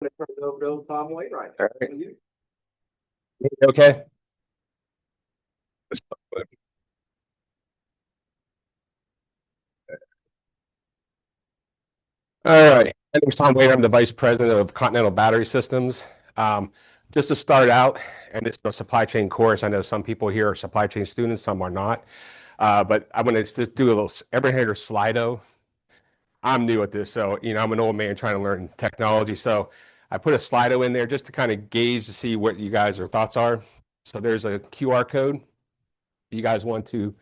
I'm gonna turn it over to Tom Wainwright. All right. Okay. All right. My name is Tom Wayne. I'm the Vice President of Continental Battery Systems. Um, just to start out, and it's a supply chain course. I know some people here are supply chain students, some are not. But I'm going to just do a little, everyone here Slido. I'm new at this, so I'm an old man trying to learn technology. So I put a Slido in there just to kind of gauge to see what you guys' thoughts are. So there's a QR code. You guys want to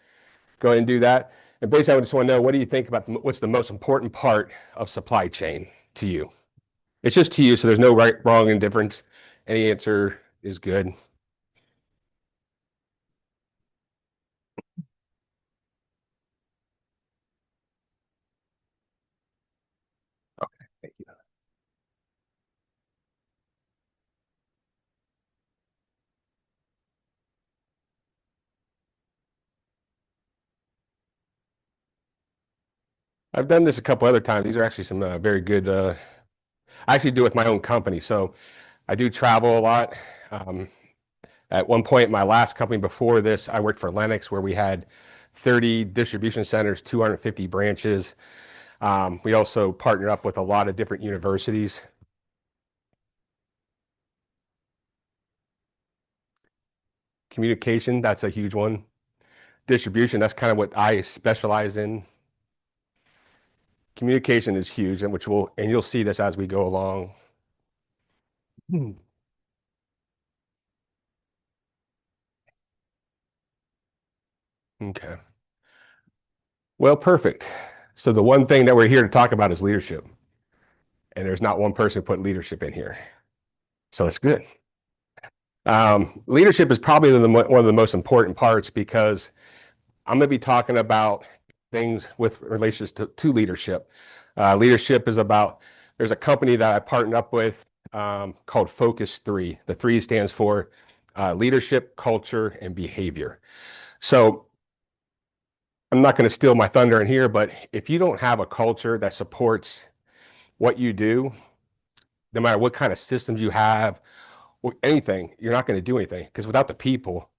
go ahead and do that. And basically, I just want to know, what do you think about what's the most important part of supply chain to you? It's just to you, so there's no right, wrong, and difference. Any answer is good. Okay, thank you. I've done this a couple other times. These are actually some very good. I actually do it with my own company, so I do travel a lot. Um, at one point, my last company before this, I worked for Lennox, where we had 30 distribution centers, 250 branches. We also partner up with a lot of different universities. Communication, that's a huge one. Distribution, that's kind of what I specialize in. Communication is huge, and you'll see this as we go along. Hmm. Okay. Well, perfect. So the one thing that we're here to talk about is leadership, and there's not one person who put leadership in here. So that's good. Leadership is probably one of the most important parts, because I'm going to be talking about things with relations to leadership. Leadership is about, there's a company that I partnered up with called Focus 3. The 3 stands for leadership, culture, and behavior. So I'm not going to steal my thunder in here, but if you don't have a culture that supports what you do, no matter what kind of systems you have or anything, you're not going to do anything, because without the people,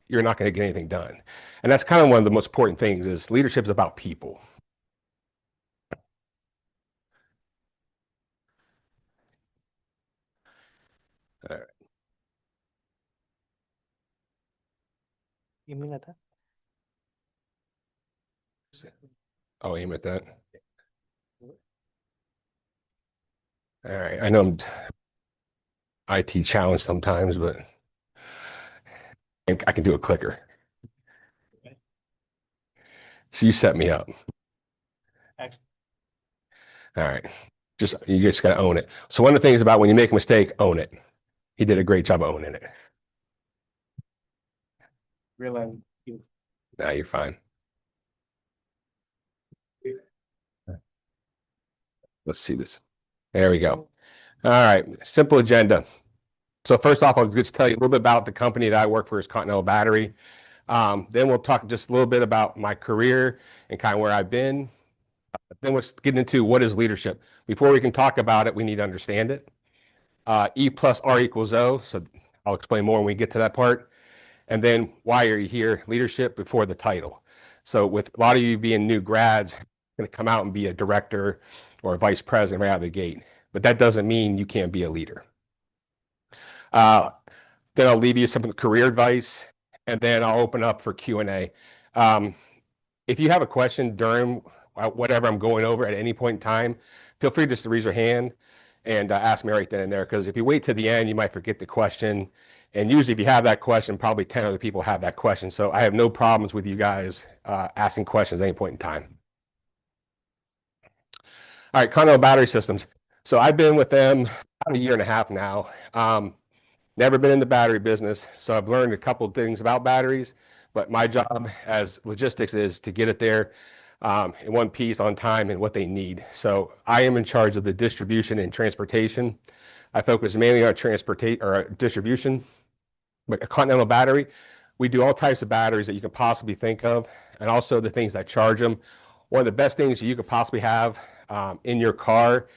you're not going to get anything done. And that's kind of one of the most important things, is leadership is about people. All right. You mean that? I'll aim at that. All right. I know I'm IT challenged sometimes, but I can do a clicker. So you set me up. All right. You just got to own it. So one of the things about when you make a mistake, own it. He did a great job of owning it. Really? Nah, you're fine. Let's see this. There we go. All right. Simple agenda. So first off, I'll just tell you a little bit about the company that I work for, is Continental Battery. Then we'll talk just a little bit about my career and kind of where I've been. Then let's get into what is leadership. Before we can talk about it, we need to understand it. E plus R equals O. So I'll explain more when we get to that part. And then why are you here? Leadership before the title. So with a lot of you being new grads, going to come out and be a director or a vice president right out of the gate. But that doesn't mean you can't be a leader. Uh, then I'll leave you some career advice, and then I'll open up for Q&A. If you have a question during whatever I'm going over at any point in time, feel free just to raise your hand and ask me right then and there. Because if you wait to the end, you might forget the question. And usually if you have that question, probably 10 other people have that question. So I have no problems with you guys asking questions at any point in time. All right, Continental Battery Systems. So I've been with them about a year and a half now. Never been in the battery business, so I've learned a couple of things about batteries, but my job as logistics is to get it there in one piece on time and what they need. So I am in charge of the distribution and transportation. I focus mainly on transportation or distribution, but a Continental battery, we do all types of batteries that you can possibly think of, and also the things that charge them. One of the best things you could possibly have in your car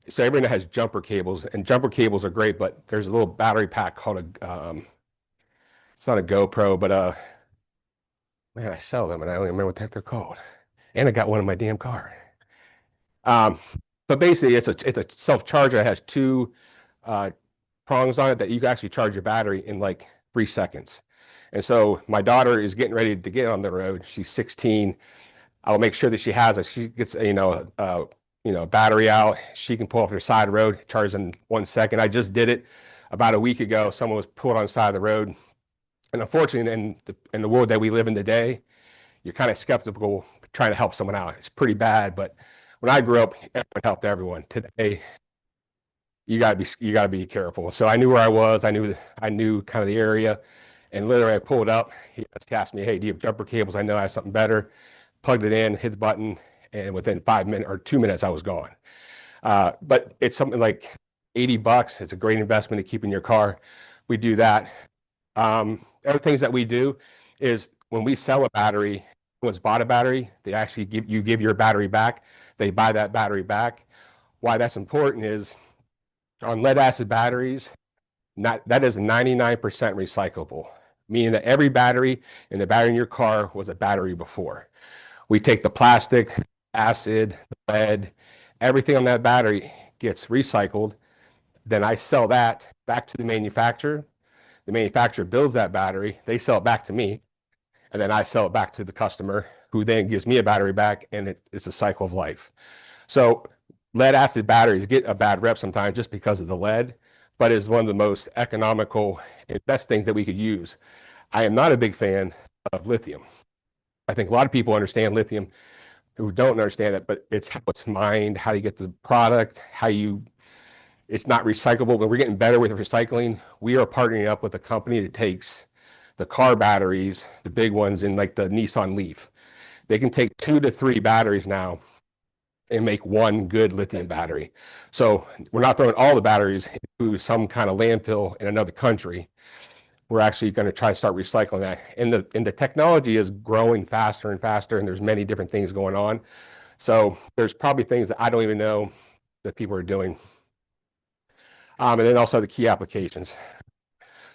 So everyone that has jumper cables, and jumper cables are great, but there's a little battery pack called it's not a GoPro, but man, I sell them and I don't even remember what the heck they're called. And I got one in my damn car. Um, but basically it's a self-charger that has two uh, prongs on it that you can actually charge your battery in like 3 seconds. And so my daughter is getting ready to get on the road. She's 16. I'll make sure that she has it. She gets, a battery out. She can pull off her side road, charge in 1 second. I just did it about a week ago. Someone was pulled on the side of the road. And unfortunately, in the world that we live in today, you're kind of skeptical trying to help someone out. It's pretty bad. But when I grew up, everyone helped everyone. Today, you gotta be careful. So I knew where I was. I knew kind of the area, and literally I pulled up. He asked me, "Hey, do you have jumper cables? I know I have something better." Plugged it in, hit the button, and within 5 minutes or 2 minutes, I was gone. But it's something like $80. It's a great investment to keep in your car. We do that. Other things that we do is when we sell a battery, someone's bought a battery, they actually give your battery back. They buy that battery back. Why that's important is on lead acid batteries, that is 99% recyclable, meaning that every battery in the battery in your car was a battery before. We take the plastic, acid, lead, everything on that battery gets recycled. Then I sell that back to the manufacturer. The manufacturer builds that battery, they sell it back to me, and then I sell it back to the customer, who then gives me a battery back, and it's a cycle of life. So lead acid batteries get a bad rep sometimes just because of the lead, but it's one of the most economical and best things that we could use. I am not a big fan of lithium. I think a lot of people understand lithium who don't understand it, but it's how it's mined, how you get the product, it's not recyclable, but we're getting better with recycling. We are partnering up with a company that takes the car batteries, the big ones in like the Nissan Leaf. They can take 2 to 3 batteries now and make one good lithium battery. So we're not throwing all the batteries into some kind of landfill in another country. We're actually going to try to start recycling that. And the technology is growing faster and faster, and there's many different things going on. So there's probably things that I don't even know that people are doing. And then also the key applications.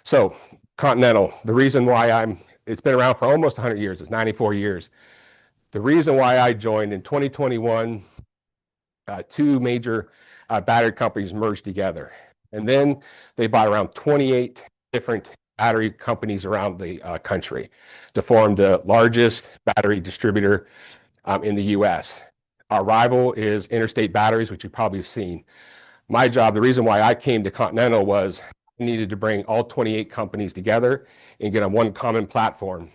So Continental, the reason why it's been around for almost 100 years, it's 94 years. The reason why I joined in 2021, two major battery companies merged together. And then they bought around 28 different battery companies around the country to form the largest battery distributor in the US. Our rival is Interstate Batteries, which you've probably seen. My job, the reason why I came to Continental was I needed to bring all 28 companies together and get on one common platform.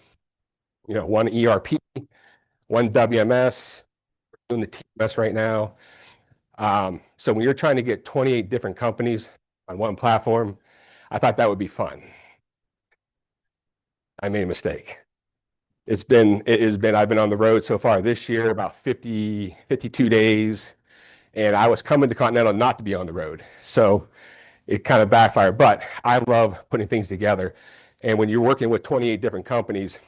One ERP, one WMS, doing the TMS right now. So when you're trying to get 28 different companies on one platform, I thought that would be fun. I made a mistake. I've been on the road so far this year about 52 days, and I was coming to Continental not to be on the road. So it kind of backfired, but I love putting things together. And when you're working with 28 different companies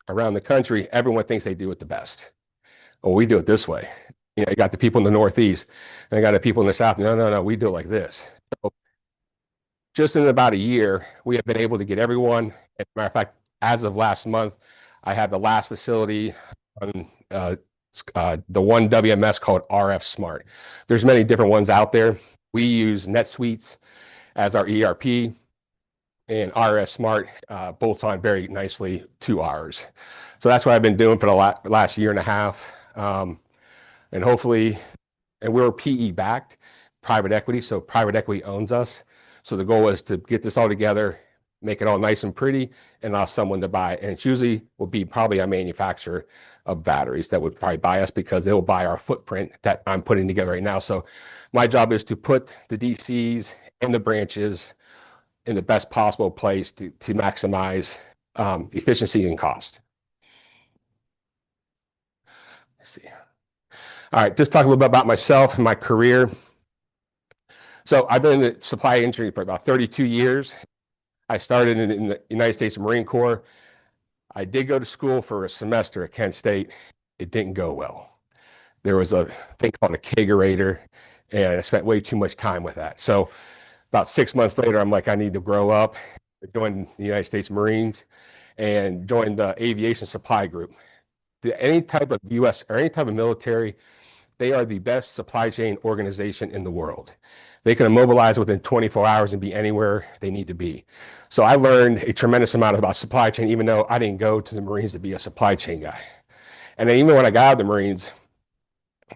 around the country, everyone thinks they do it the best. Oh, we do it this way. You got the people in the Northeast, and I got the people in the South. No, we do it like this. So just in about a year, we have been able to get everyone. As a matter of fact, as of last month, I had the last facility on the one WMS called RF Smart. There's many different ones out there. We use NetSuite as our ERP, and RF Smart bolts on very nicely to ours. So that's what I've been doing for the last year and a half. And hopefully, and we're PE backed, private equity, so private equity owns us. So the goal is to get this all together, make it all nice and pretty, and allow someone to buy. And it's usually will be probably a manufacturer of batteries that would probably buy us because they will buy our footprint that I'm putting together right now. So my job is to put the DCs and the branches in the best possible place to maximize efficiency and cost. Let's see. All right, just talk a little bit about myself and my career. So I've been in the supply industry for about 32 years. I started in the United States Marine Corps. I did go to school for a semester at Kent State. It didn't go well. There was a thing called a kegerator. And I spent way too much time with that. So about 6 months later, I'm like, I need to grow up, join the United States Marines and join the aviation supply group. Any type of US or any type of military, they are the best supply chain organization in the world. They can mobilize within 24 hours and be anywhere they need to be. So I learned a tremendous amount about supply chain, even though I didn't go to the Marines to be a supply chain guy. And then even when I got out of the Marines,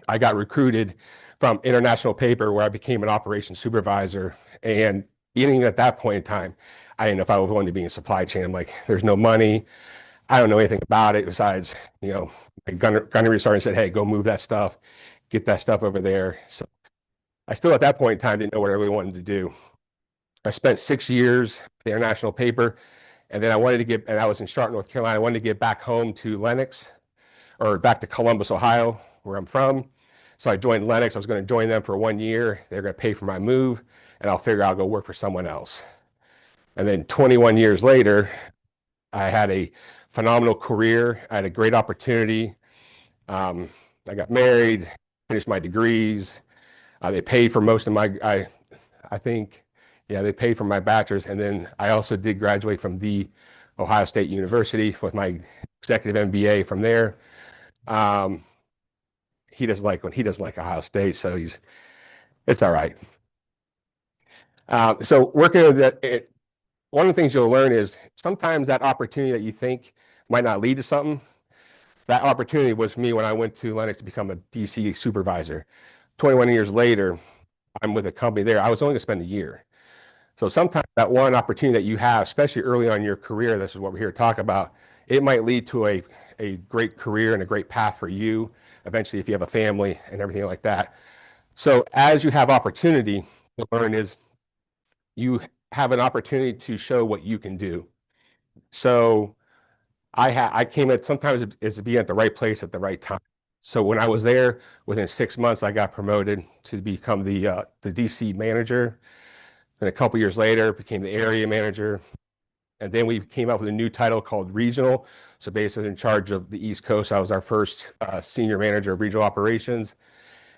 I got recruited from International Paper where I became an operations supervisor. And even at that point in time, I didn't know if I was going to be in supply chain. I'm like, there's no money. I don't know anything about it besides, my gunnery sergeant said, hey, go move that stuff, get that stuff over there. So I still at that point in time didn't know what I really wanted to do. I spent 6 years at the International Paper, and then and I was in Charlotte, North Carolina. I wanted to get back home to Lennox or back to Columbus, Ohio, where I'm from. So I joined Lennox. I was going to join them for 1 year. They're going to pay for my move, and I'll figure I'll go work for someone else. And then 21 years later, I had a phenomenal career. I had a great opportunity. I got married, finished my degrees. They paid for most of I think, yeah, they paid for my bachelor's. And then I also did graduate from the Ohio State University with my executive MBA from there. He doesn't like Ohio State, so it's all right. So working with that, one of the things you'll learn is sometimes that opportunity that you think might not lead to something. That opportunity was for me when I went to Lennox to become a DC supervisor. 21 years later, I'm with a company there. I was only going to spend a year. So sometimes that one opportunity that you have, especially early on in your career, this is what we're here to talk about, it might lead to a great career and a great path for you, eventually if you have a family and everything like that. So as you have opportunity to learn is you have an opportunity to show what you can do. So I came at sometimes it's to be at the right place at the right time. So when I was there, within 6 months, I got promoted to become the DC manager. Then a couple years later, became the area manager. And then we came up with a new title called regional. So basically in charge of the East Coast, I was our first senior manager of regional operations.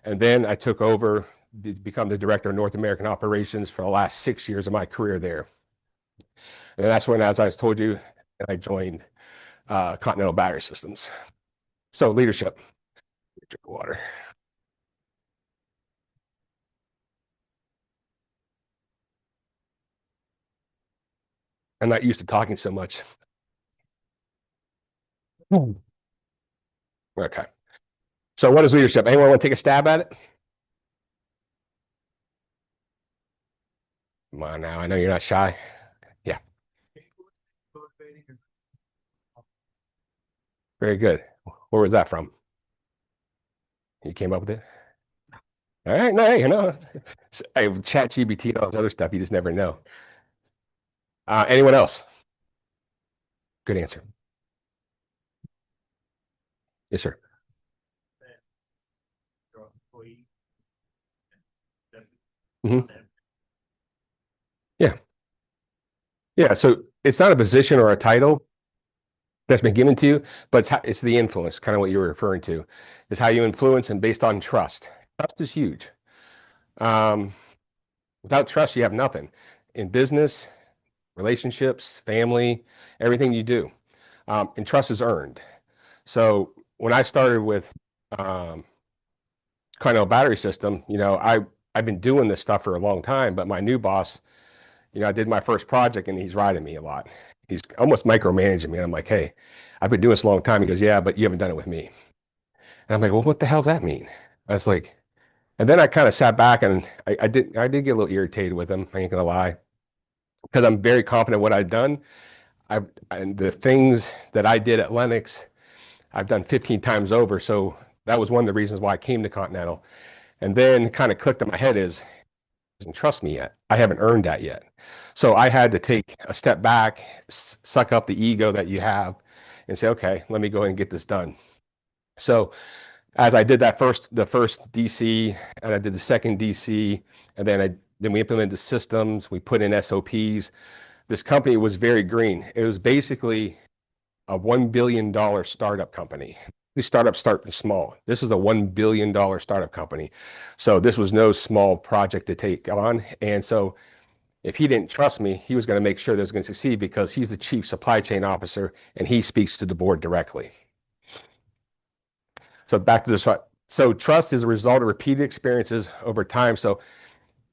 And then I took over to become the director of North American operations for the last 6 years of my career there. And that's when, as I told you, I joined Continental Battery Systems. So leadership, drink water. I'm not used to talking so much. Okay. So what is leadership? Anyone want to take a stab at it? Come on now, I know you're not shy. Yeah, very good. Where was that from? You came up with it? All right, no, hey, I have ChatGPT and all this other stuff, you just never know. Anyone else? Good answer. Yes, sir. Mhm. Yeah. Yeah. So it's not a position or a title that's been given to you, but it's the influence, kind of what you were referring to, is how you influence and based on trust. Trust is huge. Um, Without trust, you have nothing in business, relationships, family, everything you do. And trust is earned. So when I started with Continental Battery System, I've been doing this stuff for a long time, but my new boss, I did my first project and he's riding me a lot. He's almost micromanaging me. I'm like, hey, I've been doing this a long time. He goes, yeah, but you haven't done it with me. And I'm like, well, what the hell does that mean? I was like, and then I kind of sat back and I did get a little irritated with him. I ain't gonna lie, because I'm very confident what I've done. And the things that I did at Lennox, I've done 15 times over. So that was one of the reasons why I came to Continental. And then kind of clicked in my head is, doesn't trust me yet. I haven't earned that yet. So I had to take a step back, suck up the ego that you have and say, okay, let me go ahead and get this done. So as I did the first DC and I did the second DC, and then we implemented the systems, we put in SOPs. This company was very green. It was basically a $1 billion startup company. these startups start small. This was a $1 billion startup company. So this was no small project to take on. And so if he didn't trust me, he was going to make sure that it was going to succeed because he's the chief supply chain officer and he speaks to the board directly. So back to this. So trust is a result of repeated experiences over time. So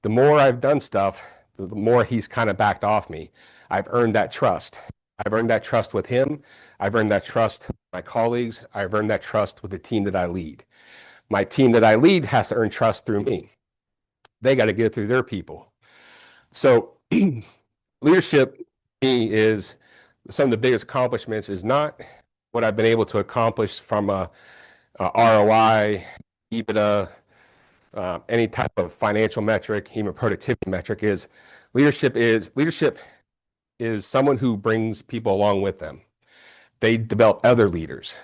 the more I've done stuff, the more he's kind of backed off me. I've earned that trust. I've earned that trust with him. I've earned that trust with my colleagues. I've earned that trust with the team that I lead. My team that I lead has to earn trust through me. They got to get it through their people. So leadership to me is some of the biggest accomplishments is not what I've been able to accomplish from a ROI, EBITDA, any type of financial metric, even productivity metric is leadership is someone who brings people along with them. They develop other leaders.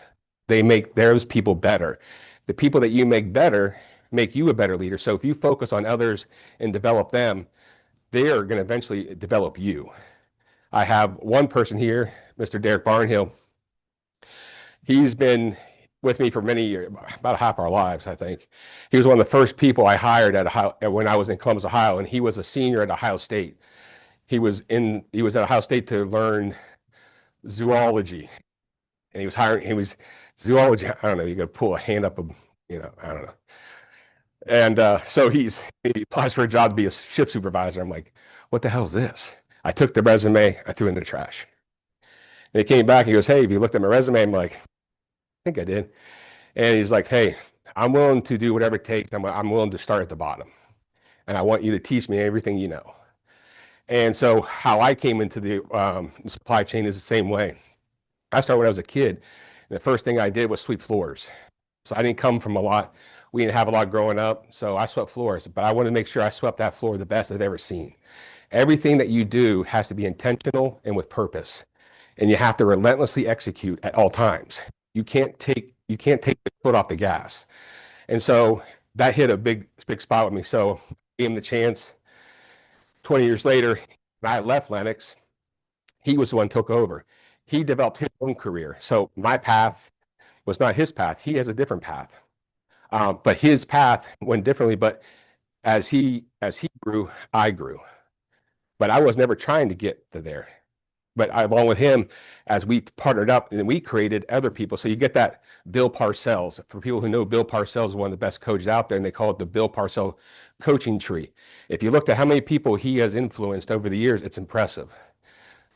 They make those people better. The people that you make better make you a better leader. So if you focus on others and develop them, they are going to eventually develop you. I have one person here, Mr. Derek Barnhill. He's been with me for many years, about half our lives, I think. He was one of the first people I hired when I was in Columbus, Ohio, and he was a senior at Ohio State. He was at Ohio State to learn zoology, and he was zoology. I don't know. You got to pull a hand up, I don't know. And so he applies for a job to be a shift supervisor. I'm like, what the hell is this? I took the resume, I threw it in the trash. And he came back and he goes, hey, have you looked at my resume? I'm like, I think I did. And he's like, hey, I'm willing to do whatever it takes. I'm willing to start at the bottom. And I want you to teach me everything you know. And so how I came into the supply chain is the same way. I started when I was a kid. And the first thing I did was sweep floors. So I didn't come from a lot. We didn't have a lot growing up. So I swept floors, but I wanted to make sure I swept that floor the best I've ever seen. Everything that you do has to be intentional and with purpose. And you have to relentlessly execute at all times. You can't take the foot off the gas. And so that hit a big spot with me. So I gave him the chance. 20 years later, when I left Lennox, he was the one who took over. He developed his own career. So my path was not his path. He has a different path. But his path went differently. But as he grew, I grew. But I was never trying to get to there. But along with him, as we partnered up and we created other people. So you get that Bill Parcells. For people who know, Bill Parcells is one of the best coaches out there, and they call it the Bill Parcells coaching tree. If you looked at how many people he has influenced over the years, it's impressive.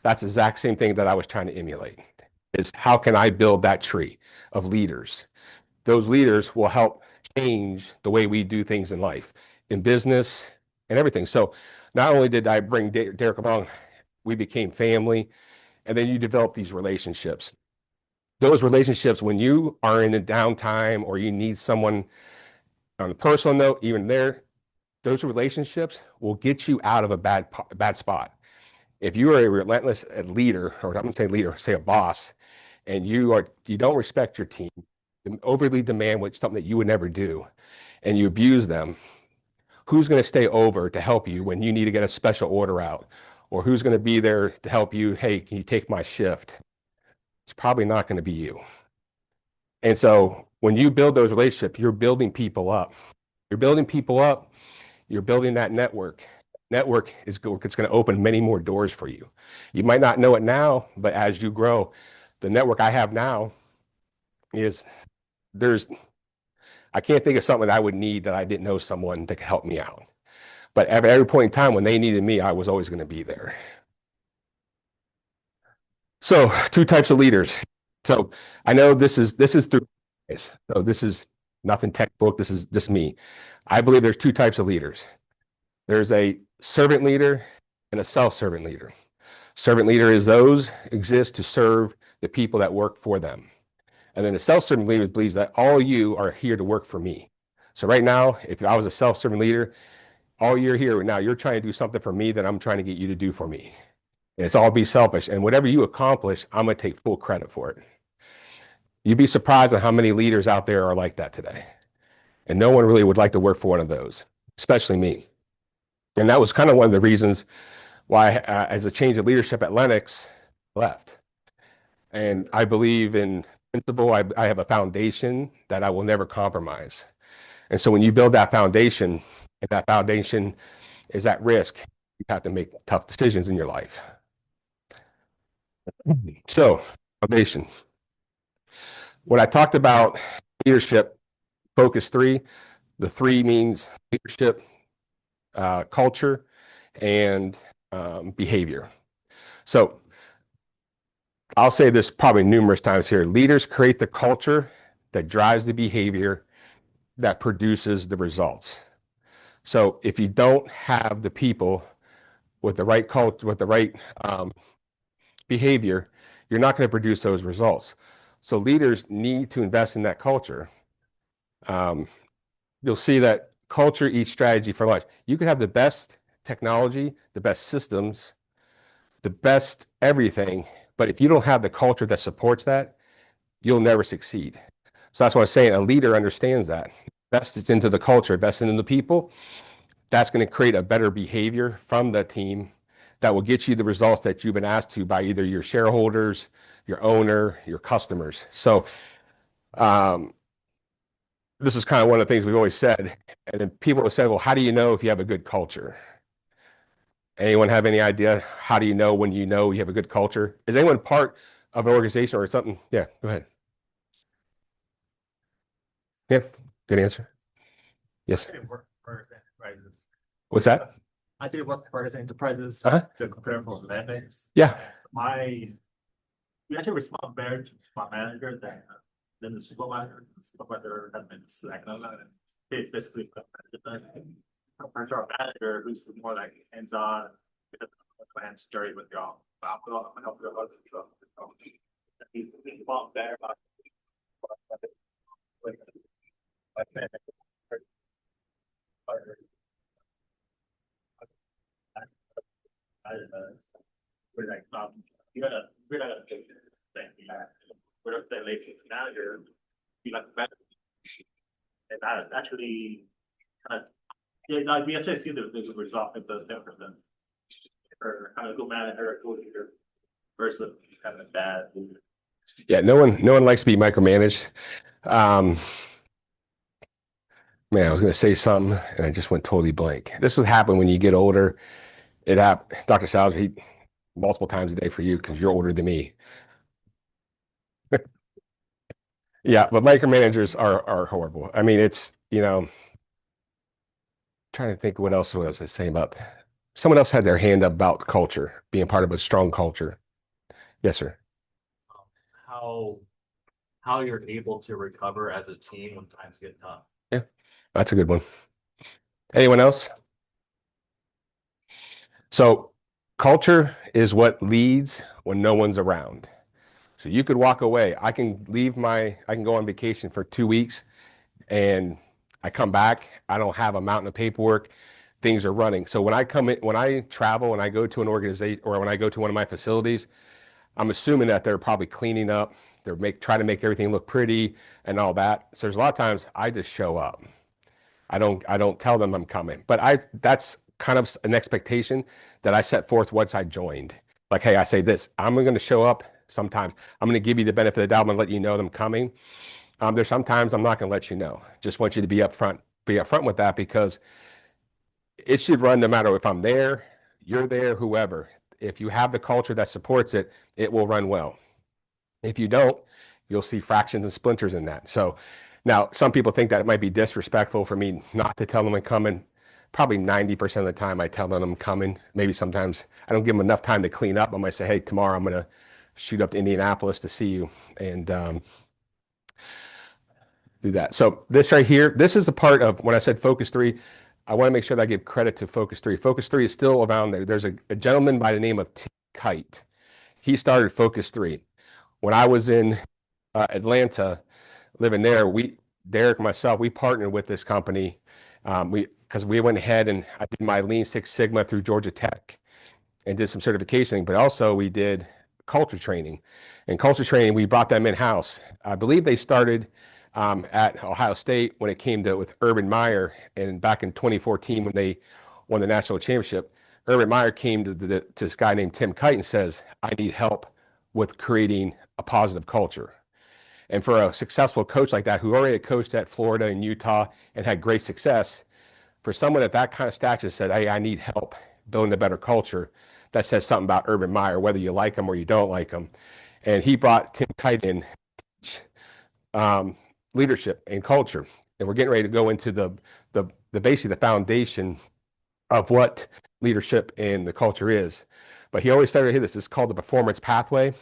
That's the exact same thing that I was trying to emulate, is how can I build that tree of leaders? Those leaders will help change the way we do things in life, in business, and everything. So not only did I bring Derek along, we became family, and then you develop these relationships. Those relationships, when you are in a downtime or you need someone on a personal note, even there, those relationships will get you out of a bad spot. If you are a relentless leader, or I'm going to say leader, say a boss, and you don't respect your team, overly demand something that you would never do, and you abuse them, who's going to stay over to help you when you need to get a special order out? Or who's going to be there to help you? Hey, can you take my shift? It's probably not going to be you. And so when you build those relationships, you're building people up. You're building people up. You're building that network. Network it's going to open many more doors for you. You might not know it now, but as you grow, the network I have now is I can't think of something that I would need that I didn't know someone that could help me out. But at every point in time when they needed me, I was always going to be there. So 2 types of leaders. So I know this is through. So this is nothing textbook. This is just me. I believe there's 2 types of leaders. There's a servant leader and a self-servant leader. Servant leader is those exist to serve the people that work for them. And then a self-servant leader believes that all you are here to work for me. So right now, if I was a self-servant leader, all you're here now, you're trying to do something for me that I'm trying to get you to do for me. And it's all be selfish. And whatever you accomplish, I'm going to take full credit for it. You'd be surprised at how many leaders out there are like that today. And no one really would like to work for one of those, especially me. And that was kind of one of the reasons why, as a change of leadership at Lennox, left. And I believe in principle. I have a foundation that I will never compromise. And so when you build that foundation and that foundation is at risk, you have to make tough decisions in your life. So, foundation. When I talked about leadership, focus three, the three means leadership, culture, and behavior. So I'll say this probably numerous times here. Leaders create the culture that drives the behavior that produces the results. So if you don't have the people with the right culture, with the right behavior, you're not going to produce those results. So leaders need to invest in that culture. You'll see that culture eats strategy for life. You could have the best technology, the best systems, the best everything, but if you don't have the culture that supports that, you'll never succeed. So that's what I'm saying. A leader understands that. Invests into the culture, invests into the people. That's going to create a better behavior from the team that will get you the results that you've been asked to by either your shareholders, your owner, your customers. So this is kind of one of the things we've always said. And then people have said, well, how do you know if you have a good culture? Anyone have any idea? How do you know when you know you have a good culture? Is anyone part of an organization or something? Yeah, go ahead. Yeah, good answer. Yes. I did work for enterprises. What's that? I did work for enterprises Uh-huh. to prepare for landings. Yeah. We actually respond better to my manager than the supervisor. The supervisor has been slacking on that. They basically compared to our manager, who's more like hands-on, plans dirty with y'all. I'm gonna help you a lot of stuff. He's involved there. We're like, we're not gonna take thing. We're not that late manager, be like better. And that actually kind of, yeah, like we actually see there's a result of the difference. Or kind of good manager, good leader versus kind of bad leader. Yeah, no one likes to be micromanaged. Man, I was going to say something and I just went totally blank. This would happen when you get older. It happened. Dr. Salz, he multiple times a day for you because you're older than me. Yeah, but micromanagers are horrible. I mean, it's, trying to think what else was I saying about someone else had their hand up about culture, being part of a strong culture. Yes, sir. How you're able to recover as a team when times get tough. Yeah, that's a good one. Anyone else? So culture is what leads when no one's around. So you could walk away. I can go on vacation for 2 weeks and I come back, I don't have a mountain of paperwork, things are running. So when I travel and I go to an organization or when I go to one of my facilities, I'm assuming that they're probably cleaning up, try to make everything look pretty and all that. So there's a lot of times I just show up. I don't tell them I'm coming, but that's kind of an expectation that I set forth once I joined. Like, hey, I say this, I'm going to show up sometimes. I'm going to give you the benefit of the doubt. I'm going to let you know I'm coming. There's sometimes I'm not going to let you know. Just want you to be upfront with that because it should run no matter if I'm there, you're there, whoever. If you have the culture that supports it, it will run well. If you don't, you'll see fractions and splinters in that. So now some people think that it might be disrespectful for me not to tell them I'm coming. Probably 90% of the time I tell them I'm coming. Maybe sometimes I don't give them enough time to clean up. I might say, hey, tomorrow I'm going to shoot up to Indianapolis to see you and do that. So this right here, this is a part of when I said focus three, I want to make sure that I give credit to focus three. Focus three is still around there. There's a gentleman by the name of Tim Kite. He started focus three. When I was in Atlanta, living there, Derek and myself, we partnered with this company. Because we went ahead and I did my Lean Six Sigma through Georgia Tech and did some certification, but also we did culture training. And culture training, we brought them in-house. I believe they started at Ohio State when it came to with Urban Meyer, and back in 2014 when they won the national championship, Urban Meyer came to this guy named Tim Kite and says, I need help with creating a positive culture. And for a successful coach like that, who already had coached at Florida and Utah and had great success, for someone at that kind of stature said, hey, I need help building a better culture, that says something about Urban Meyer, whether you like him or you don't like him. And he brought Tim Kite in, leadership and culture. And we're getting ready to go into the basically the foundation of what leadership and the culture is. But he always started this. It's called the performance pathway.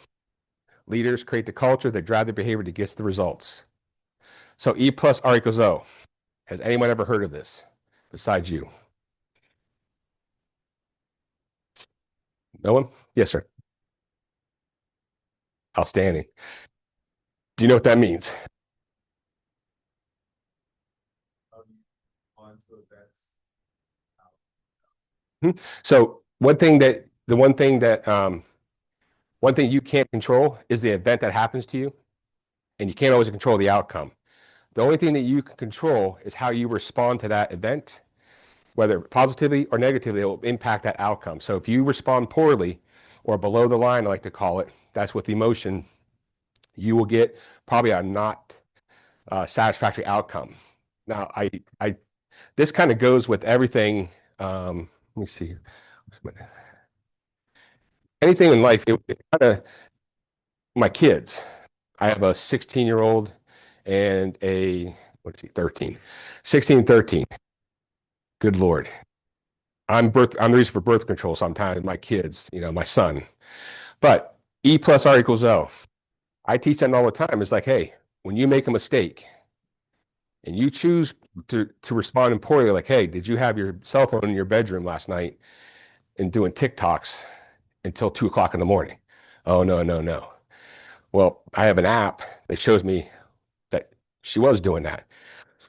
Leaders create the culture that drive the behavior that gets the results. So E plus R equals O. Has anyone ever heard of this besides you? No one? Yes, sir. Outstanding. Do you know what that means? So one thing you can't control is the event that happens to you, and you can't always control the outcome. The only thing that you can control is how you respond to that event, whether positively or negatively, it will impact that outcome. So if you respond poorly or below the line, I like to call it, that's with emotion, you will get probably a not satisfactory outcome. Now, this kind of goes with everything. Let me see. Anything in life, it kind of, my kids, I have a 16-year-old and a, what is he, 13, 16, 13. Good Lord. I'm the reason for birth control sometimes, my kids, my son. But E plus R equals O. I teach them all the time. It's like, hey, when you make a mistake and you choose to respond poorly, like, hey, did you have your cell phone in your bedroom last night and doing TikToks until 2 o'clock in the morning? Oh, no, no, no. Well, I have an app that shows me that she was doing that.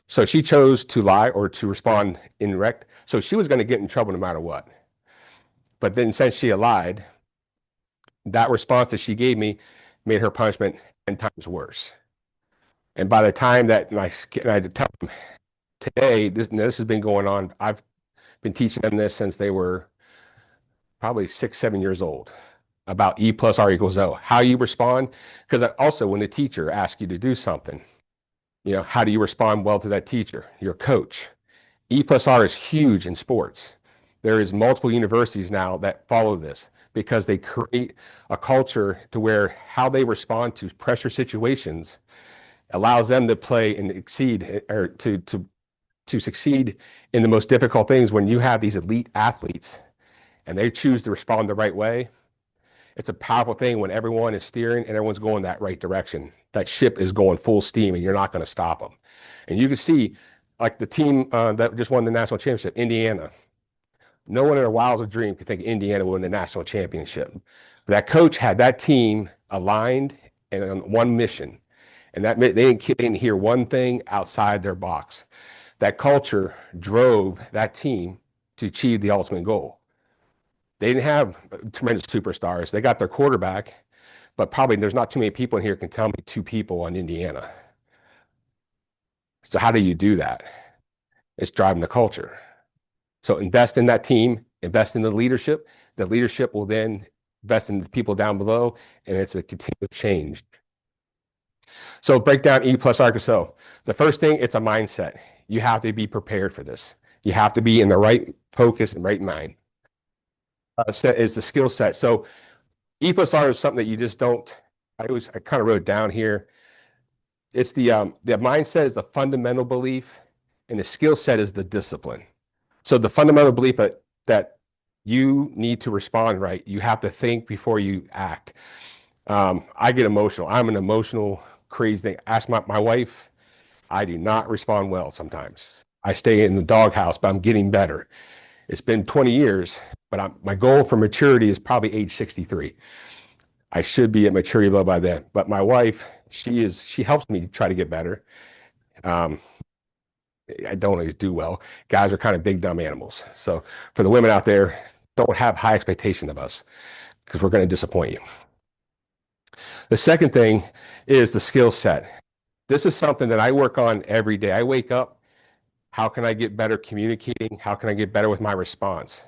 So she chose to lie or to respond indirect. So she was going to get in trouble no matter what. But then since she lied, that response that she gave me made her punishment 10 times worse. And by the time that I had to tell them today, this has been going on. I've been teaching them this since they were probably 6, 7 years old, about E plus R equals O, how you respond. Because also when the teacher asks you to do something, how do you respond well to that teacher, your coach? E plus R is huge in sports. There is multiple universities now that follow this because they create a culture to where how they respond to pressure situations allows them to play and exceed, or to succeed in the most difficult things. When you have these elite athletes and they choose to respond the right way, it's a powerful thing when everyone is steering and everyone's going that right direction. That ship is going full steam and you're not going to stop them. And you can see, like the team that just won the national championship, Indiana. No one in their wildest dream could think Indiana would win the national championship. But that coach had that team aligned and on one mission. And that they didn't hear one thing outside their box. That culture drove that team to achieve the ultimate goal. They didn't have tremendous superstars. They got their quarterback, but probably there's not too many people in here can tell me 2 people on Indiana. So how do you do that? It's driving the culture. So invest in that team, invest in the leadership. The leadership will then invest in the people down below, and it's a continuous change. So break down E plus R equals O. The first thing, it's a mindset. You have to be prepared for this. You have to be in the right focus and right mind. Set is the skill set. So E plus R is something that you just don't, I kind of wrote down here. It's the mindset is the fundamental belief, and the skill set is the discipline. So the fundamental belief that you need to respond right. You have to think before you act. I get emotional. I'm an emotional, crazy thing. Ask my wife. I do not respond well sometimes. I stay in the doghouse, but I'm getting better. It's been 20 years, but my goal for maturity is probably age 63. I should be at maturity level by then. But my wife, she helps me try to get better. I don't always do well. Guys are kind of big, dumb animals. So for the women out there, don't have high expectation of us because we're going to disappoint you. The second thing is the skill set. This is something that I work on every day. I wake up, how can I get better communicating? How can I get better with my response?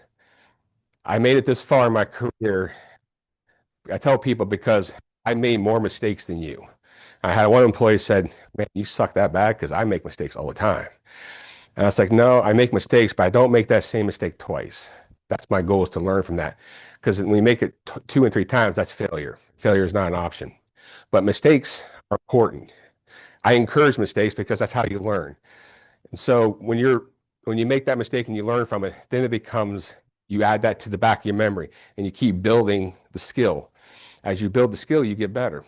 I made it this far in my career. I tell people because I made more mistakes than you. I had one employee said, "Man, you suck that bad because I make mistakes all the time." And I was like, "No, I make mistakes, but I don't make that same mistake twice. That's my goal, is to learn from that. Because when you make it 2 and 3 times, that's failure. Failure is not an option. But mistakes are important. I encourage mistakes because that's how you learn. And so when you make that mistake and you learn from it, then it becomes, you add that to the back of your memory and you keep building the skill. As you build the skill, you get better.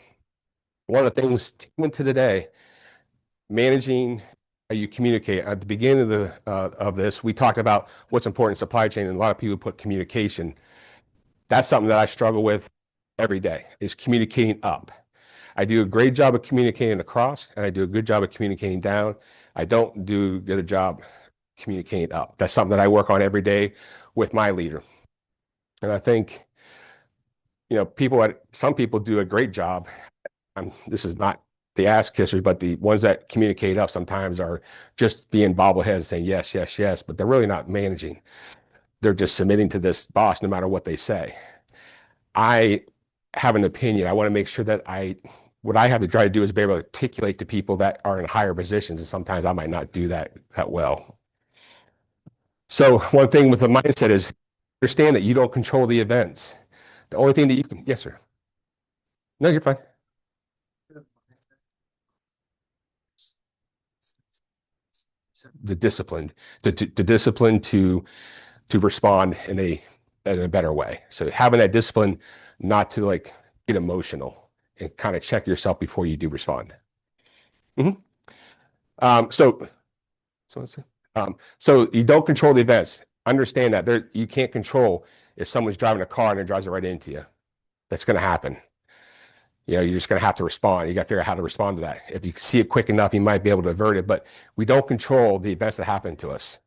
One of the things, even to today, managing how you communicate. At the beginning of this, we talked about what's important in supply chain, and a lot of people put communication. That's something that I struggle with every day, is communicating up. I do a great job of communicating across, and I do a good job of communicating down. I don't do a good job communicating up. That's something that I work on every day with my leader. And I think, some people do a great job. This is not the ass kissers, but the ones that communicate up sometimes are just being bobbleheads saying yes, yes, yes, but they're really not managing. They're just submitting to this boss no matter what they say. I have an opinion. I want to make sure that what I have to try to do is be able to articulate to people that are in higher positions, and sometimes I might not do that well. So one thing with the mindset is understand that you don't control the events. The only thing that you can, yes, sir. No, you're fine. The discipline, the discipline to respond in a better way. So having that discipline, not to like get emotional, and kind of check yourself before you do respond. So let's see. So you don't control the events. Understand that you can't control if someone's driving a car and it drives it right into you. That's going to happen. You're just going to have to respond. You got to figure out how to respond to that. If you see it quick enough, you might be able to avert it, but we don't control the events that happen to us.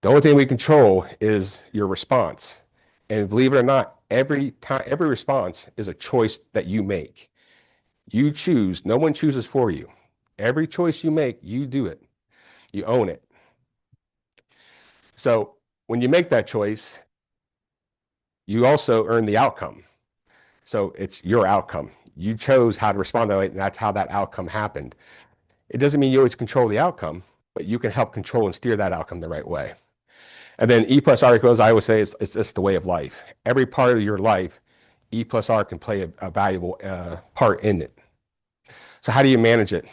The only thing we control is your response. And believe it or not, every response is a choice that you make. You choose, no one chooses for you. Every choice you make, you do it. You own it. So when you make that choice, you also earn the outcome. So it's your outcome. You chose how to respond that way, and that's how that outcome happened. It doesn't mean you always control the outcome, but you can help control and steer that outcome the right way. And then E plus R equals, I always say, it's just the way of life. Every part of your life, E plus R can play a valuable part in it. So how do you manage it?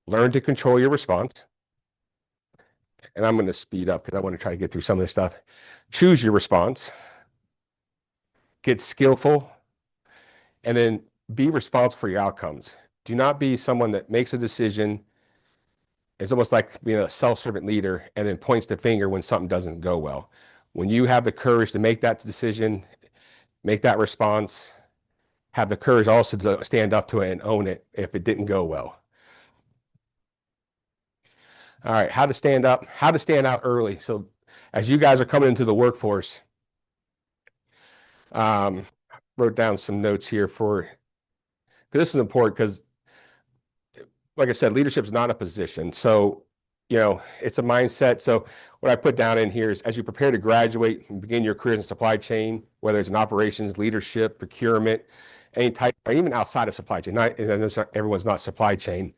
Learn to control your response. And I'm going to speed up because I want to try to get through some of this stuff. Choose your response. Get skillful. And then be responsible for your outcomes. Do not be someone that makes a decision. It's almost like being a self-servant leader and then points the finger when something doesn't go well. When you have the courage to make that decision, make that response, have the courage also to stand up to it and own it if it didn't go well. All right, how to stand out early. So as you guys are coming into the workforce, wrote down some notes here because this is important, because like I said, leadership is not a position. So, it's a mindset. So what I put down in here is, as you prepare to graduate and begin your careers in supply chain, whether it's in operations, leadership, procurement, any type, or even outside of supply chain, everyone's not supply chain.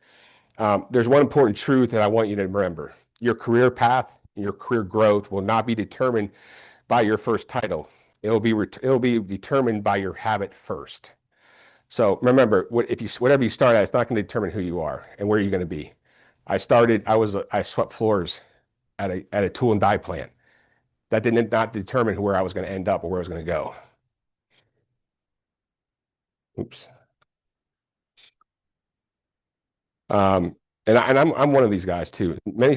There's one important truth that I want you to remember. Your career path, your career growth will not be determined by your first title. It'll be determined by your habit first. So remember, whatever you start at, it's not going to determine who you are and where you're going to be. I swept floors at a tool and die plant. That did not determine where I was going to end up or where I was going to go. Oops. And I'm one of these guys too. Many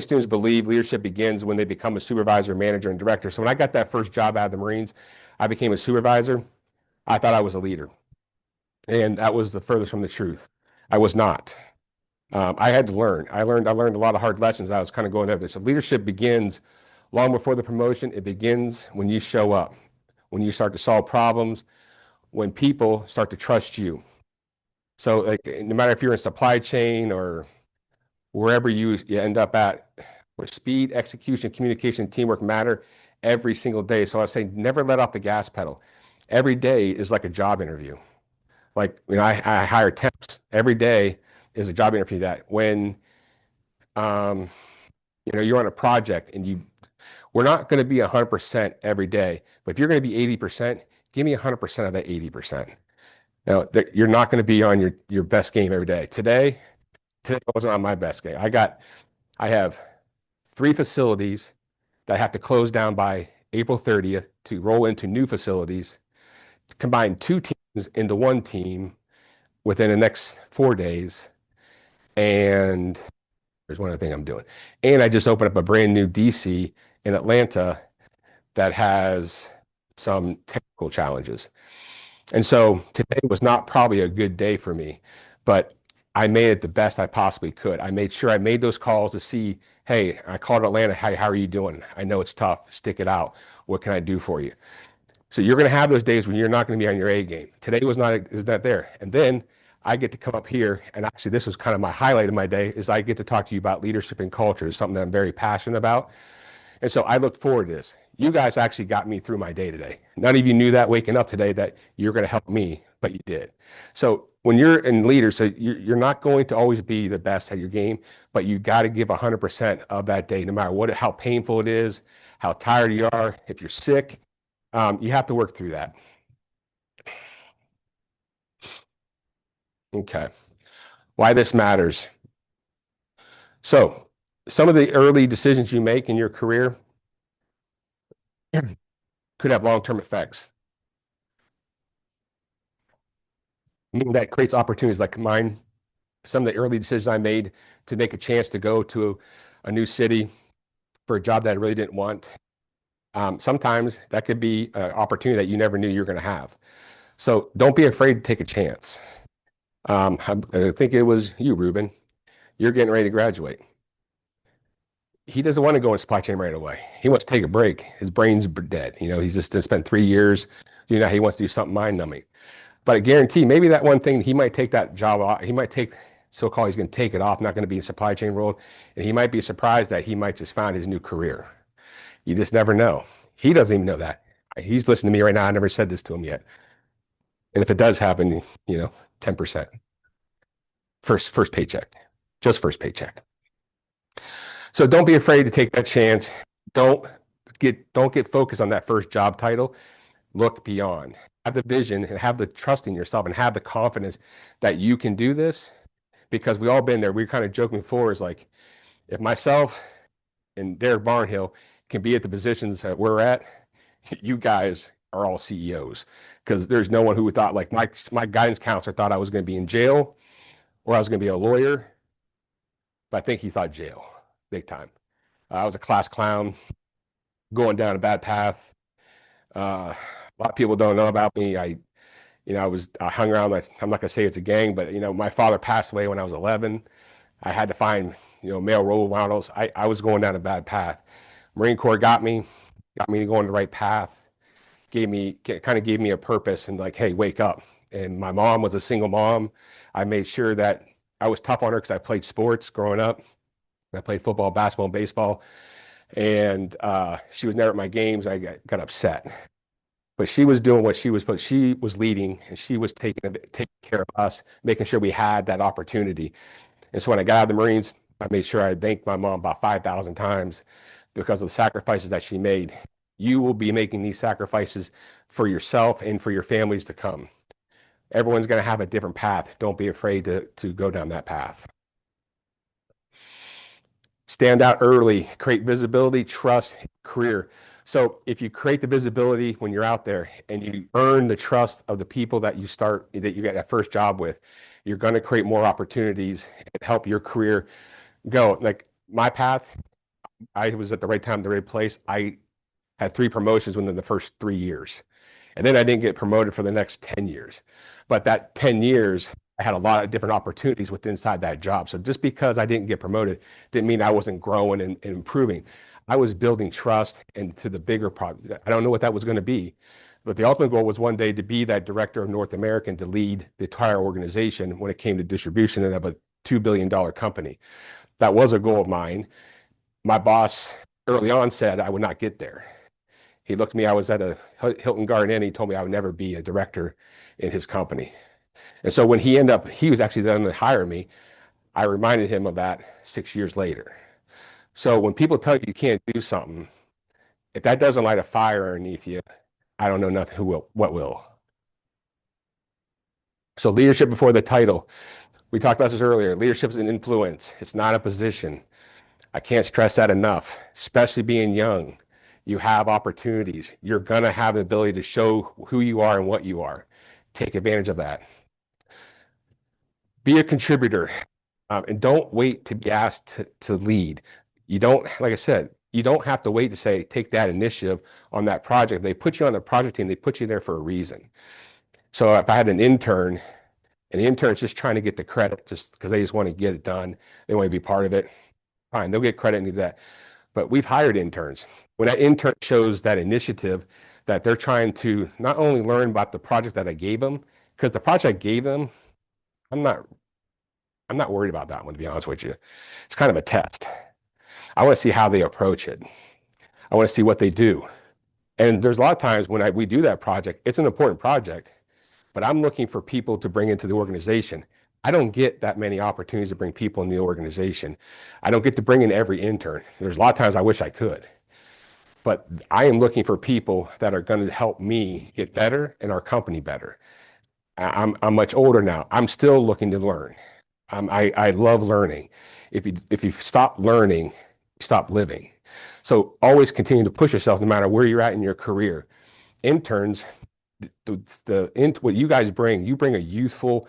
students believe leadership begins when they become a supervisor, manager, and director. So when I got that first job out of the Marines, I became a supervisor. I thought I was a leader, and that was the furthest from the truth. I was not. I had to learn. I learned a lot of hard lessons. I was kind of going over this. So leadership begins long before the promotion. It begins when you show up, when you start to solve problems, when people start to trust you. So like, no matter if you're in supply chain or wherever you end up at, where speed, execution, communication, teamwork matter every single day. So I say, never let off the gas pedal. Every day is like a job interview. Like, I hire temps every day is a job interview that when, um, you're on a project and we're not going to be 100% every day, but if you're going to be 80%, give me 100% of that 80%. Now, you're not going to be on your best game every day. Today wasn't on my best game. I have 3 facilities that have to close down by April 30th to roll into new facilities, combine 2 teams into 1 team within the next 4 days. And there's one other thing I'm doing. And I just opened up a brand new DC in Atlanta that has some technical challenges. And so today was not probably a good day for me, but I made it the best I possibly could. I made sure I made those calls to see, hey, I called Atlanta. Hey, how are you doing? I know it's tough. Stick it out. What can I do for you? So you're going to have those days when you're not going to be on your A game. Today was not there. And then I get to come up here, and actually this was kind of my highlight of my day, is I get to talk to you about leadership and culture, something that I'm very passionate about. And so I looked forward to this. You guys actually got me through my day today. None of you knew that waking up today that you're going to help me, but you did. So when you're in leaders, so you're not going to always be the best at your game, but you got to give 100% of that day, no matter how painful it is, how tired you are, if you're sick, you have to work through that. Okay. Why this matters. So some of the early decisions you make in your career could have long-term effects. That creates opportunities like mine. Some of the early decisions I made to make a chance to go to a new city for a job that I really didn't want. Sometimes that could be an opportunity that you never knew you were going to have. So don't be afraid to take a chance. I think it was you, Ruben. You're getting ready to graduate. He doesn't want to go in supply chain right away. He wants to take a break. His brain's dead. He's just spent 3 years. He wants to do something mind-numbing. But I guarantee maybe that one thing, he might take that job off. He might take, so-called, he's going to take it off, not going to be in supply chain world. And he might be surprised that he might just find his new career. You just never know. He doesn't even know that. He's listening to me right now. I never said this to him yet. And if it does happen, 10%. First paycheck. Just first paycheck. So don't be afraid to take that chance. Don't get focused on that first job title. Look beyond. Have the vision and have the trust in yourself and have the confidence that you can do this, because we all been there. We're kind of joking before, is like, if myself and Derek Barnhill can be at the positions that we're at, you guys are all CEOs, because there's no one who thought, like my guidance counselor thought I was going to be in jail or I was going to be a lawyer, but I think he thought jail big time. I was a class clown going down a bad path. A lot of people don't know about me. I hung around, like, I'm not gonna say it's a gang, but my father passed away when I was 11. I had to find, male role models. I was going down a bad path. Marine Corps got me going the right path, kind of gave me a purpose and like, hey, wake up. And my mom was a single mom. I made sure that I was tough on her because I played sports growing up. I played football, basketball, and baseball. And she was never at my games. I got upset. But she was doing what she was supposed. She was leading, and she was taking care of us, making sure we had that opportunity. And so when I got out of the Marines, I made sure I thanked my mom about 5,000 times because of the sacrifices that she made. You will be making these sacrifices for yourself and for your families to come. Everyone's going to have a different path. Don't be afraid to go down that path. Stand out early, create visibility, trust, career. So if you create the visibility when you're out there and you earn the trust of the people that you get that first job with, you're going to create more opportunities and help your career go. Like my path, I was at the right time, the right place. I had 3 promotions within the first 3 years. And then I didn't get promoted for the next 10 years. But that 10 years, I had a lot of different opportunities within inside that job. So just because I didn't get promoted didn't mean I wasn't growing and improving. I was building trust into the bigger problem. I don't know what that was going to be, but the ultimate goal was one day to be that director of North America and to lead the entire organization when it came to distribution of a $2 billion company. That was a goal of mine. My boss early on said I would not get there. He looked at me, I was at a Hilton Garden Inn, he told me I would never be a director in his company. And so when he was actually done to hire me, I reminded him of that 6 years later. So when people tell you you can't do something, if that doesn't light a fire underneath you, I don't know nothing what will. So leadership before the title. We talked about this earlier. Leadership is an influence. It's not a position. I can't stress that enough, especially being young. You have opportunities. You're going to have the ability to show who you are and what you are. Take advantage of that. Be a contributor, and don't wait to be asked to lead. You don't, like I said, you don't have to wait to say, take that initiative on that project. They put you on the project team. They put you there for a reason. So if I had an intern, and the intern's just trying to get the credit just because they just want to get it done, they want to be part of it, fine, they'll get credit and do that. But we've hired interns. When that intern shows that initiative, that they're trying to not only learn about the project that I gave them, because the project I gave them, I'm not worried about that one, to be honest with you. It's kind of a test. I want to see how they approach it. I want to see what they do. And there's a lot of times when we do that project, it's an important project, but I'm looking for people to bring into the organization. I don't get that many opportunities to bring people in the organization. I don't get to bring in every intern. There's a lot of times I wish I could. But I am looking for people that are going to help me get better and our company better. I'm much older now. I'm still looking to learn. I love learning. If you stop learning, you stop living. So always continue to push yourself no matter where you're at in your career. Interns, what you guys bring, you bring a youthful,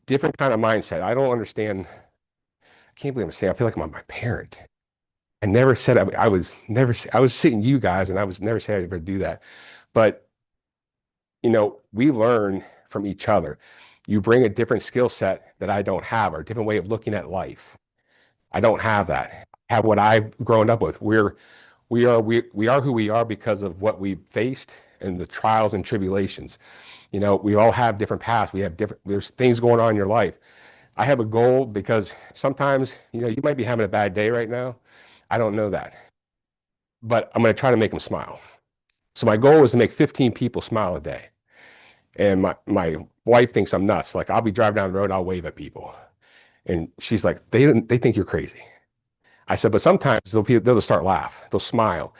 different kind of mindset. I don't understand. I can't believe I'm saying, I feel like I'm my parent. I never said I was sitting you guys and I was never saying I'd ever do that. But we learn from each other. You bring a different skill set that I don't have, or a different way of looking at life. I don't have that. I have what I've grown up with. We are who we are because of what we've faced and the trials and tribulations. We all have different paths. There's things going on in your life. I have a goal because sometimes, you might be having a bad day right now. I don't know that, but I'm going to try to make them smile. So my goal is to make 15 people smile a day. And my wife thinks I'm nuts. Like, I'll be driving down the road, I'll wave at people. And she's like, they think you're crazy. I said, but sometimes they'll just start laugh. They'll smile.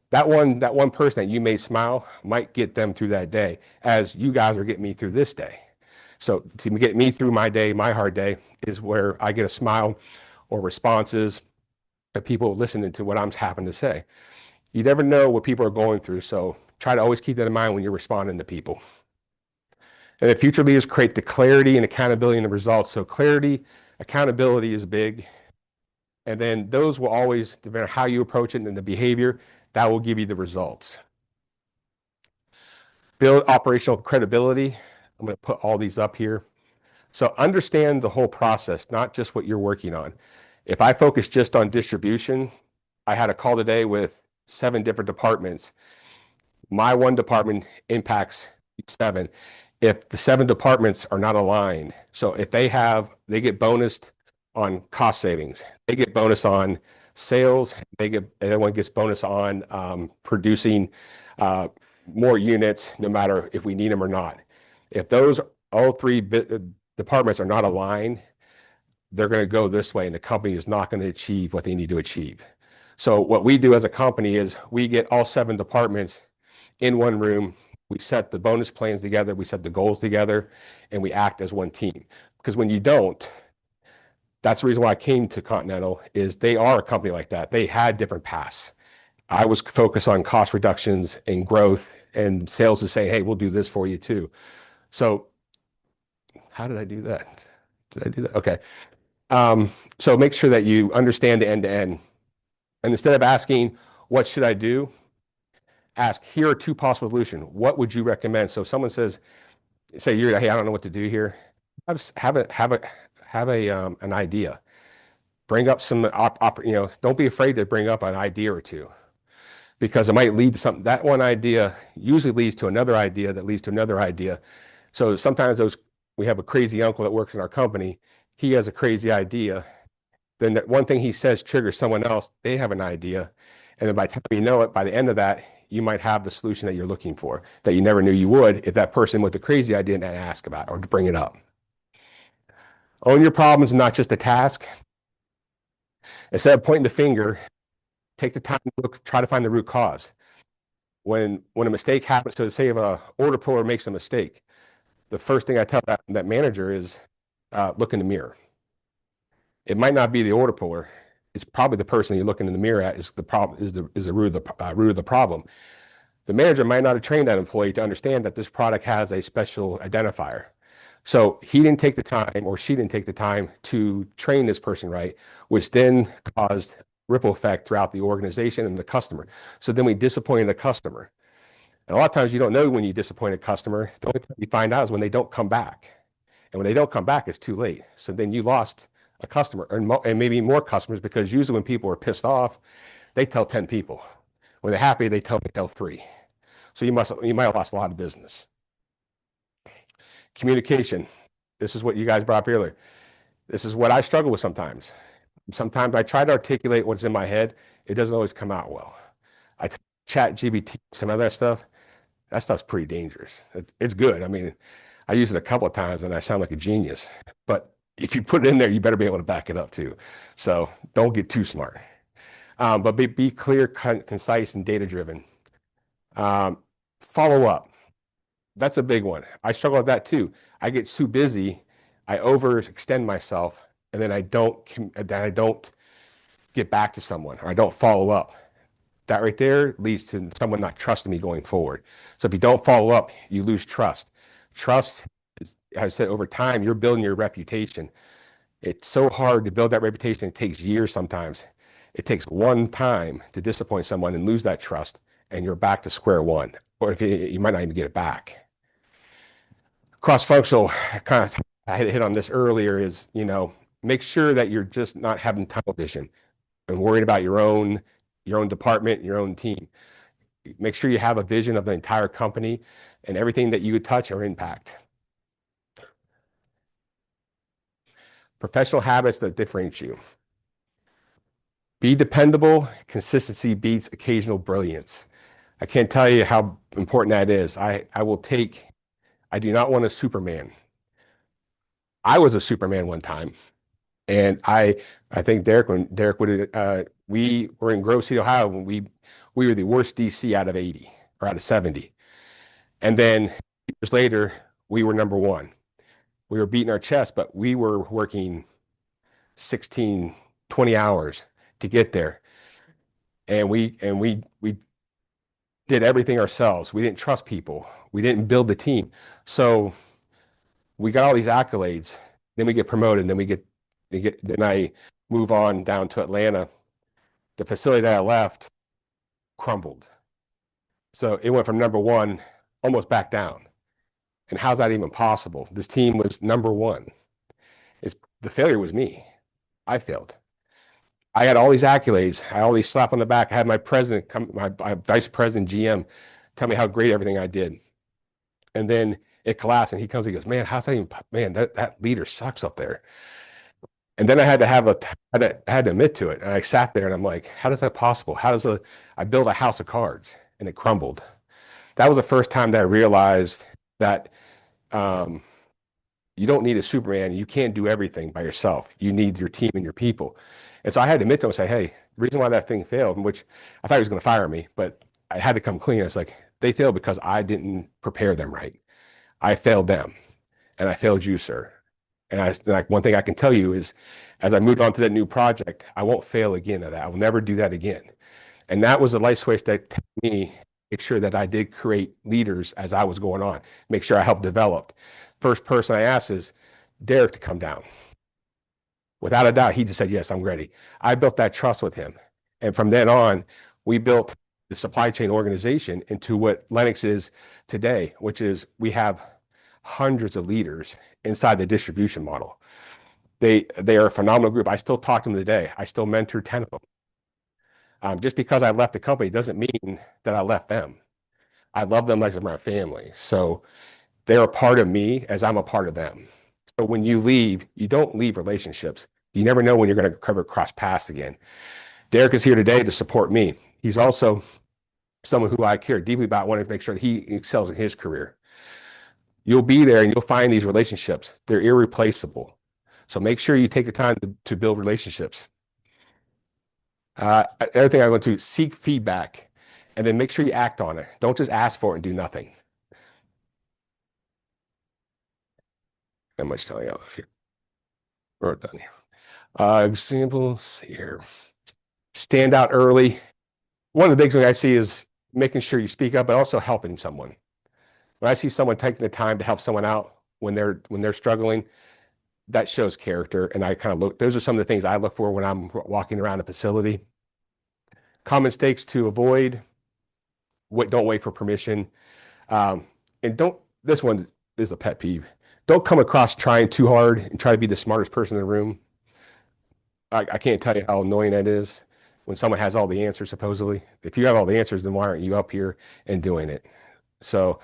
That one person that you made smile might get them through that day, as you guys are getting me through this day. So to get me through my day, my hard day, is where I get a smile or responses of people listening to what I'm having to say. You never know what people are going through, so try to always keep that in mind when you're responding to people. And the future leaders create the clarity and accountability in the results. So clarity, accountability is big. And then those will always, no matter how you approach it and the behavior, that will give you the results. Build operational credibility. I'm going to put all these up here. So understand the whole process, not just what you're working on. If I focus just on distribution, I had a call today with 7 different departments. My one department impacts 7. If the 7 departments are not aligned, so if they get bonused on cost savings, they get bonus on sales, everyone gets bonus on producing more units, no matter if we need them or not. If all 3 departments are not aligned, they're going to go this way and the company is not going to achieve what they need to achieve. So what we do as a company is we get all 7 departments in one room. We set the bonus plans together, we set the goals together, and we act as one team. Because when you don't, that's the reason why I came to Continental, is they are a company like that. They had different paths. I was focused on cost reductions and growth, and sales is saying, hey, we'll do this for you too. So how did I do that? Did I do that? Okay. So make sure that you understand the end-to-end. And instead of asking, what should I do? Ask, here are 2 possible solutions. What would you recommend? So if someone say, hey, I don't know what to do here. Have an idea. Bring up some, don't be afraid to bring up an idea or 2, because it might lead to something. That one idea usually leads to another idea that leads to another idea. So sometimes we have a crazy uncle that works in our company. He has a crazy idea. Then that one thing he says triggers someone else. They have an idea. And then by the time you know it, by the end of that, you might have the solution that you're looking for that you never knew you would if that person with the crazy idea didn't ask about or to bring it up. Own your problems, not just a task. Instead of pointing the finger, take the time to look, try to find the root cause. When a mistake happens, so say if a order puller makes a mistake, the first thing I tell that manager is look in the mirror. It might not be the order puller. It's probably the person you're looking in the mirror at is the problem, is the root of the problem. The manager might not have trained that employee to understand that this product has a special identifier. So he didn't take the time, or she didn't take the time to train this person right, which then caused ripple effect throughout the organization and the customer. So then we disappointed the customer. And a lot of times you don't know when you disappoint a customer. The only time you find out is when they don't come back. And when they don't come back, it's too late. So then you lost a customer and maybe more customers, because usually when people are pissed off, they tell 10 people. When they're happy, they tell 3. So you might have lost a lot of business. Communication. This is what you guys brought up earlier. This is what I struggle with sometimes. Sometimes I try to articulate what's in my head. It doesn't always come out well. I chat GBT, some of that stuff. That stuff's pretty dangerous. It's good. I mean, I use it a couple of times and I sound like a genius. But if you put it in there, you better be able to back it up too. So don't get too smart. But be clear, concise, and data-driven. Follow up. That's a big one. I struggle with that too. I get too busy. I overextend myself, and then I don't get back to someone, or I don't follow up. That right there leads to someone not trusting me going forward. So if you don't follow up, you lose trust. Trust is, as I said, over time, you're building your reputation. It's so hard to build that reputation. It takes years sometimes. It takes one time to disappoint someone and lose that trust, and you're back to square one. Or if you might not even get it back. Cross-functional, I hit on this earlier, is, make sure that you're just not having tunnel vision and worried about your own department, your own team. Make sure you have a vision of the entire company and everything that you touch or impact. Professional habits that differentiate you. Be dependable. Consistency beats occasional brilliance. I can't tell you how important that is. I do not want a Superman. I was a Superman one time. And I think Derek would, we were in Grove City, Ohio, when we were the worst DC out of 80 or out of 70. And then years later, we were number 1. We were beating our chest, but we were working 16, 20 hours to get there. And we did everything ourselves. We didn't trust people. We didn't build the team. So we got all these accolades. Then we get promoted. Then I move on down to Atlanta. The facility that I left crumbled. So it went from number 1 almost back down. And how's that even possible? This team was number 1. The failure was me. I failed. I had all these accolades. I had all these slap on the back. I had my president my vice president, GM, tell me how great everything I did. And then it collapsed, and he comes, he goes, man, how's that even, man, that leader sucks up there. And then I had to admit to it. And I sat there and I'm like, how is that possible? I built a house of cards and it crumbled. That was the first time that I realized that you don't need a Superman. You can't do everything by yourself. You need your team and your people. And so I had to admit to him and say, hey, the reason why that thing failed, which I thought he was going to fire me, but I had to come clean. It's like, they failed because I didn't prepare them right. I failed them, and I failed you, sir. And one thing I can tell you is, as I moved on to that new project, I won't fail again at that. I will never do that again. And that was a light switch that told me, make sure that I did create leaders as I was going on, make sure I helped develop. First person I asked is Derek to come down. Without a doubt, he just said, yes, I'm ready. I built that trust with him. And from then on, we built the supply chain organization into what Lennox is today, which is we have hundreds of leaders inside the distribution model. They are a phenomenal group. I still talk to them today. I still mentor 10 of them. Just because I left the company doesn't mean that I left them. I love them like my family. So they're a part of me as I'm a part of them. So when you leave, you don't leave relationships. You never know when you're going to cross paths again. Derek is here today to support me. He's also someone who I care deeply about, wanting to make sure that he excels in his career. You'll be there and you'll find these relationships. They're irreplaceable. So make sure you take the time to build relationships. Another thing I want to seek feedback and then make sure you act on it. Don't just ask for it and do nothing. How much telling you here? We're done here. Examples here. Stand out early. One of the big things I see is making sure you speak up, but also helping someone. When I see someone taking the time to help someone out when they're struggling, that shows character. And I kind of look, those are some of the things I look for when I'm walking around a facility. Common mistakes to avoid. Don't wait for permission. And this one is a pet peeve. Don't come across trying too hard and try to be the smartest person in the room. I can't tell you how annoying that is when someone has all the answers, supposedly. If you have all the answers, then why aren't you up here and doing it? So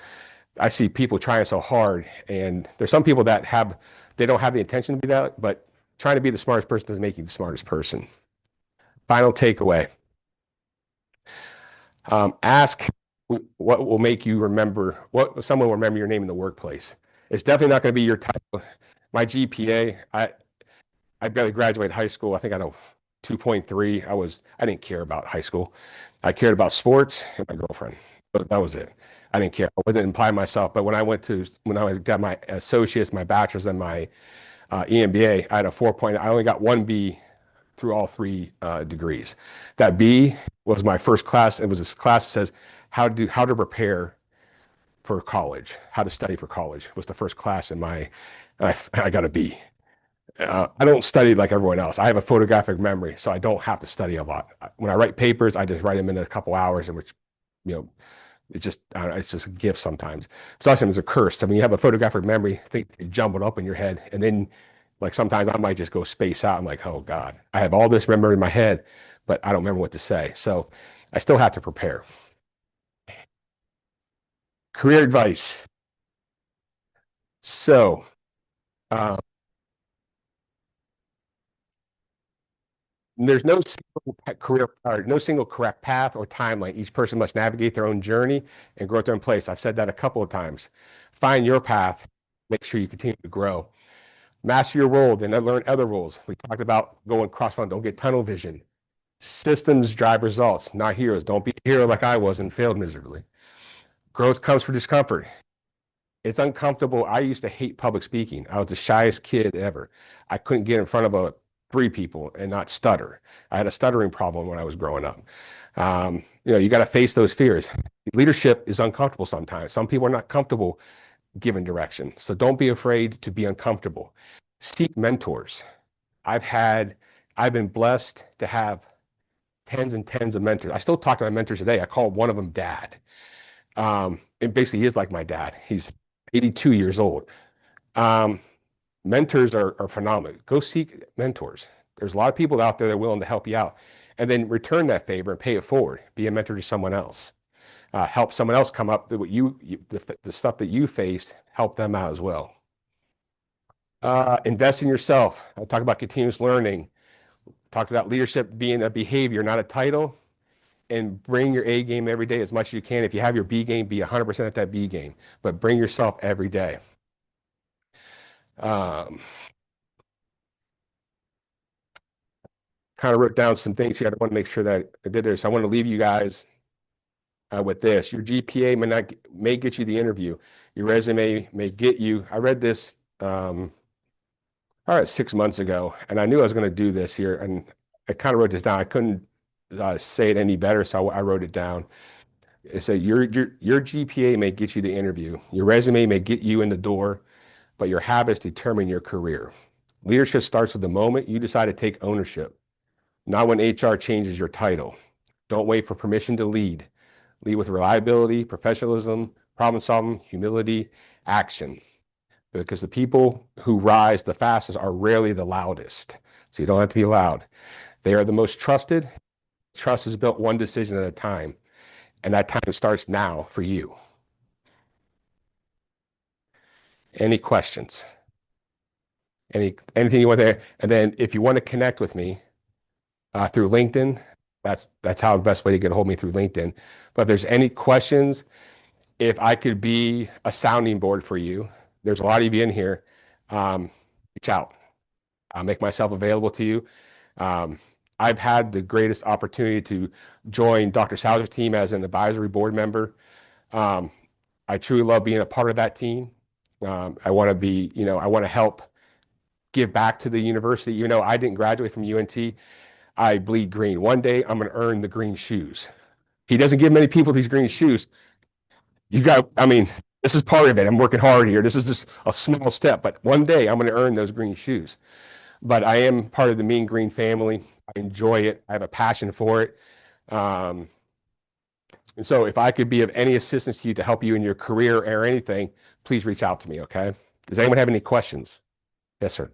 I see people trying so hard, and there's some people that they don't have the intention to be that, but trying to be the smartest person doesn't make you the smartest person. Final takeaway. Ask what will make you remember, what someone will remember your name in the workplace. It's definitely not going to be your title. My GPA, I barely graduated high school. I think I know 2.3. I didn't care about high school. I cared about sports and my girlfriend. But that was it. I didn't care. I wasn't implying myself. But when I got my associates, my bachelor's, and my EMBA, I had a 4.0. I only got one B through all three degrees. That B was my first class. It was this class that says how to prepare for college, how to study for college was the first class in my, I got a B. I don't study like everyone else. I have a photographic memory, so I don't have to study a lot. When I write papers, I just write them in a couple hours, in which, it's just it's just a gift sometimes. Sometimes it's a curse. I mean, you have a photographic memory, think you jumble up in your head, and then like sometimes I might just go space out. I'm like, oh God, I have all this memory in my head, but I don't remember what to say. So I still have to prepare. Career advice. So, uh, there's no single correct path or timeline. Each person must navigate their own journey and grow at their own place. I've said that a couple of times. Find your path. Make sure you continue to grow. Master your role, then learn other roles. We talked about going cross-functional. Don't get tunnel vision. Systems drive results, not heroes. Don't be a hero like I was and failed miserably. Growth comes from discomfort. It's uncomfortable. I used to hate public speaking. I was the shyest kid ever. I couldn't get in front of three people and not stutter. I had a stuttering problem when I was growing up. You got to face those fears. Leadership is uncomfortable sometimes. Some people are not comfortable giving direction. So don't be afraid to be uncomfortable. Seek mentors. I've been blessed to have tens and tens of mentors. I still talk to my mentors today. I call one of them dad. And basically he is like my dad. He's 82 years old. Mentors are phenomenal. Go seek mentors. There's a lot of people out there that are willing to help you out. And then return that favor and pay it forward. Be a mentor to someone else. Help someone else come up with the stuff that you faced, help them out as well. Invest in yourself. I talk about continuous learning. Talked about leadership being a behavior, not a title. And bring your A game every day as much as you can. If you have your B game, be 100% at that B game. But bring yourself every day. Kind of wrote down some things here. I want to make sure that I did this. I want to leave you guys with this. Your GPA may get you the interview. Your resume may get you. I read this all right 6 months ago, and I knew I was going to do this here, and I kind of wrote this down. I couldn't say it any better, so I wrote it down. It said your GPA may get you the interview. Your resume may get you in the door, but your habits determine your career. Leadership starts with the moment you decide to take ownership, not when HR changes your title. Don't wait for permission to lead. Lead with reliability, professionalism, problem solving, humility, action. Because the people who rise the fastest are rarely the loudest. So you don't have to be loud. They are the most trusted. Trust is built one decision at a time. And that time starts now for you. Any questions? Anything you want there? And then if you want to connect with me through LinkedIn, That's how the best way to get a hold of me, through LinkedIn. But if there's any questions, if I could be a sounding board for you, there's a lot of you in here, reach out. I'll make myself available to you. I've had the greatest opportunity to join Dr. Sauer's team as an advisory board member. I truly love being a part of that team. I want to be, I want to help give back to the university. Even though I didn't graduate from UNT, I bleed green. One day I'm going to earn the green shoes. He doesn't give many people these green shoes. This is part of it. I'm working hard here. This is just a small step, but one day I'm going to earn those green shoes. But I am part of the Mean Green family. I enjoy it. I have a passion for it. And so if I could be of any assistance to you to help you in your career or anything, please reach out to me, okay? Does anyone have any questions? Yes, sir.